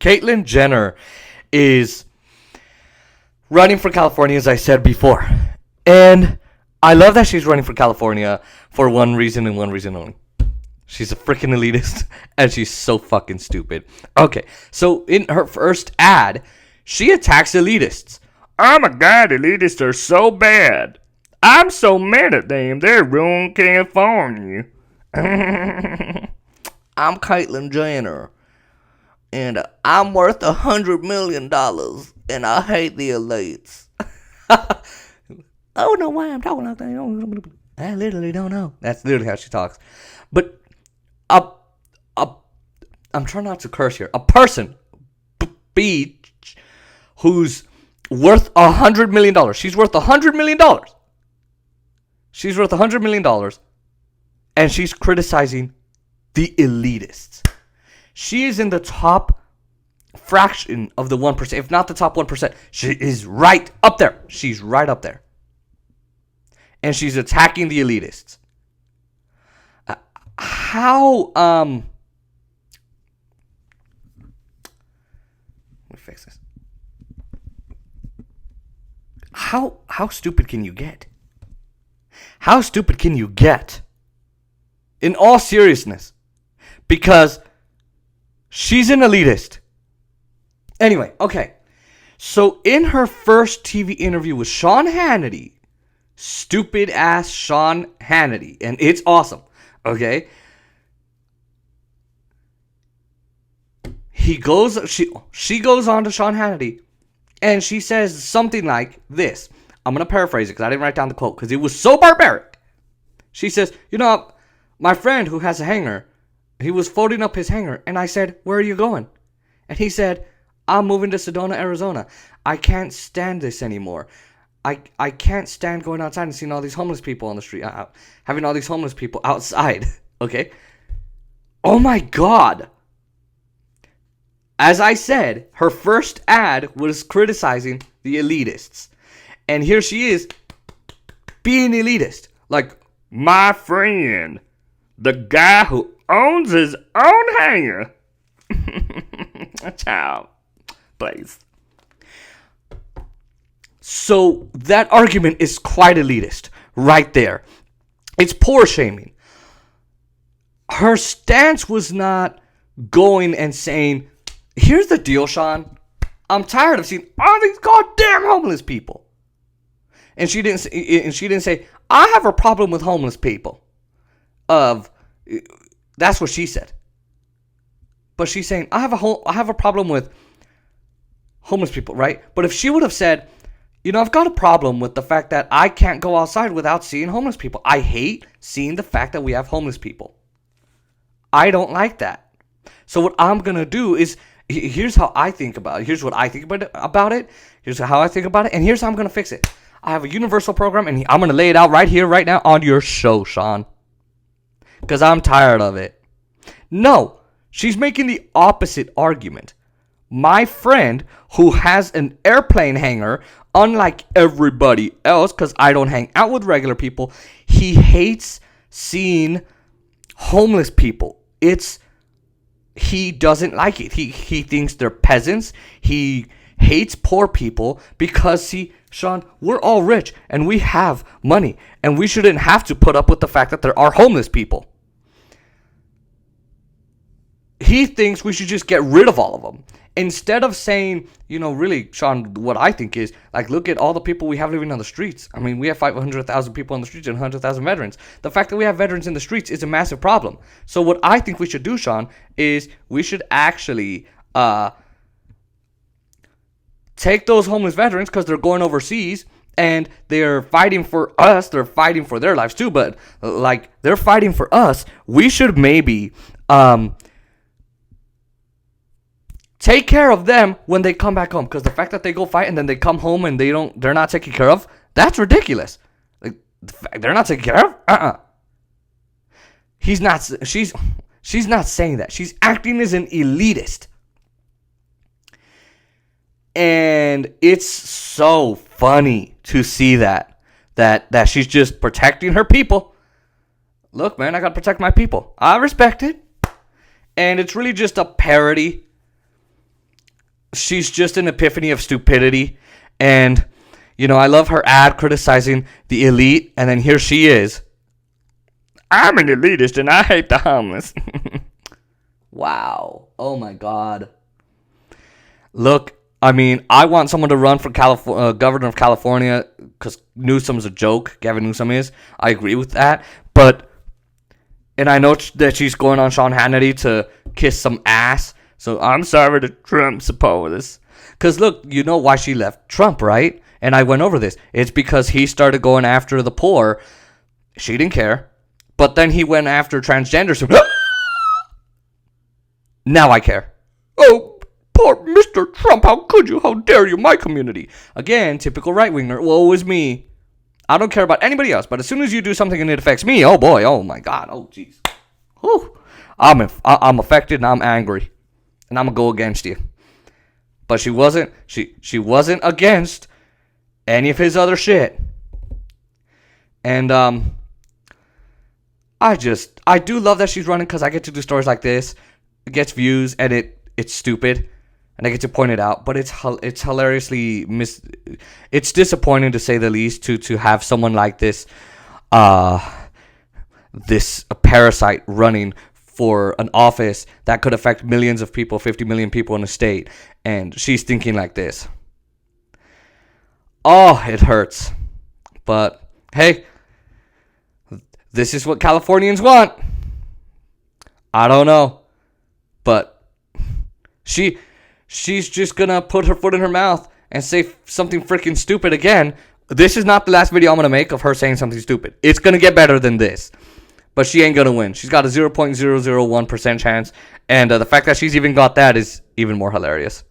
Caitlyn Jenner is running for California, as I said before. And I love that she's running for California for one reason and one reason only. She's a freaking elitist, and she's so fucking stupid. Okay, so in her first ad, she attacks elitists. Oh my god, elitists are so bad. I'm so mad at them, they're ruining California. I'm Caitlyn Jenner, and I'm worth $100 million, and I hate the elites. I don't know why I'm talking like that. I literally don't know. That's literally how she talks. But I'm trying not to curse here. A person, beach, who's worth $100 million. She's worth $100 million. She's worth $100 million. And she's criticizing the elitists. She is in the top fraction of the 1%, if not the top 1%. She is right up there. She's right up there. And she's attacking the elitists. How, let me fix this. How stupid can you get? How stupid can you get? In all seriousness. Because she's an elitist. Anyway, okay. So in her first TV interview with Sean Hannity, stupid ass Sean Hannity, and it's awesome. Okay. She goes on to Sean Hannity, and she says something like this. I'm going to paraphrase it because I didn't write down the quote because it was so barbaric. She says, my friend who has a hanger, he was folding up his hanger, and I said, where are you going? And he said, I'm moving to Sedona, Arizona. I can't stand this anymore. I can't stand going outside and seeing all these homeless people on the street, having all these homeless people outside, okay? Oh my God. As I said, her first ad was criticizing the elitists. And here she is being elitist. Like, my friend, the guy who owns his own hanger. Ciao. Please. So that argument is quite elitist right there. It's poor shaming. Her stance was not going and saying, here's the deal, Sean. I'm tired of seeing all these goddamn homeless people. And she didn't say, I have a problem with homeless people. That's what she said. But she's saying, I have a problem with homeless people, right? But if she would have said, I've got a problem with the fact that I can't go outside without seeing homeless people. I hate seeing the fact that we have homeless people. I don't like that. So what I'm going to do is, here's how I think about it. Here's what I think about it. Here's how I think about it. And here's how I'm going to fix it. I have a universal program, and I'm going to lay it out right here, right now on your show, Sean. Because I'm tired of it. No, she's making the opposite argument. My friend who has an airplane hanger, unlike everybody else, because I don't hang out with regular people, he hates seeing homeless people. He doesn't like it. He thinks they're peasants. He hates poor people because, see, Sean, we're all rich and we have money, and we shouldn't have to put up with the fact that there are homeless people. He thinks we should just get rid of all of them. Instead of saying, really, Sean, what I think is, like, look at all the people we have living on the streets. I mean, we have 500,000 people on the streets and 100,000 veterans. The fact that we have veterans in the streets is a massive problem. So what I think we should do, Sean, is we should actually take those homeless veterans, because they're going overseas and they're fighting for us. They're fighting for their lives too, but like, they're fighting for us. We should maybe take care of them when they come back home, because the fact that they go fight and then they come home and they're not taken care of, that's ridiculous. Like, they're not taken care of. She's not saying that. She's acting as an elitist. And it's so funny to see that she's just protecting her people. Look, man, I gotta protect my people. I respect it. And it's really just a parody she's just an epiphany of stupidity. And, I love her ad criticizing the elite. And then here she is. I'm an elitist and I hate the homeless. Wow. Oh my God. Look, I want someone to run for governor of California because Newsom's a joke. Gavin Newsom is. I agree with that. And I know that she's going on Sean Hannity to kiss some ass. So I'm sorry to Trump supporters. Because look, you know why she left Trump, right? And I went over this. It's because he started going after the poor. She didn't care. But then he went after transgenders. Now I care. Oh, poor Mr. Trump, how could you? How dare you? My community. Again, typical right-winger. Woe is me. I don't care about anybody else. But as soon as you do something and it affects me, oh boy, oh my God, oh jeez. I'm affected and I'm angry. And I'm going to go against you. But she wasn't against any of his other shit. And I do love that she's running because I get to do stories like this. It gets views and it's stupid, and I get to point it out. But it's hilariously it's disappointing to say the least to have someone like this, this parasite running for an office that could affect millions of people, 50 million people in a state, and she's thinking like this. Oh, it hurts. But hey, this is what Californians want. I don't know. But she's just gonna put her foot in her mouth and say something freaking stupid again. This is not the last video I'm gonna make of her saying something stupid. It's gonna get better than this. But she ain't gonna win. She's got a 0.001% chance. And the fact that she's even got that is even more hilarious.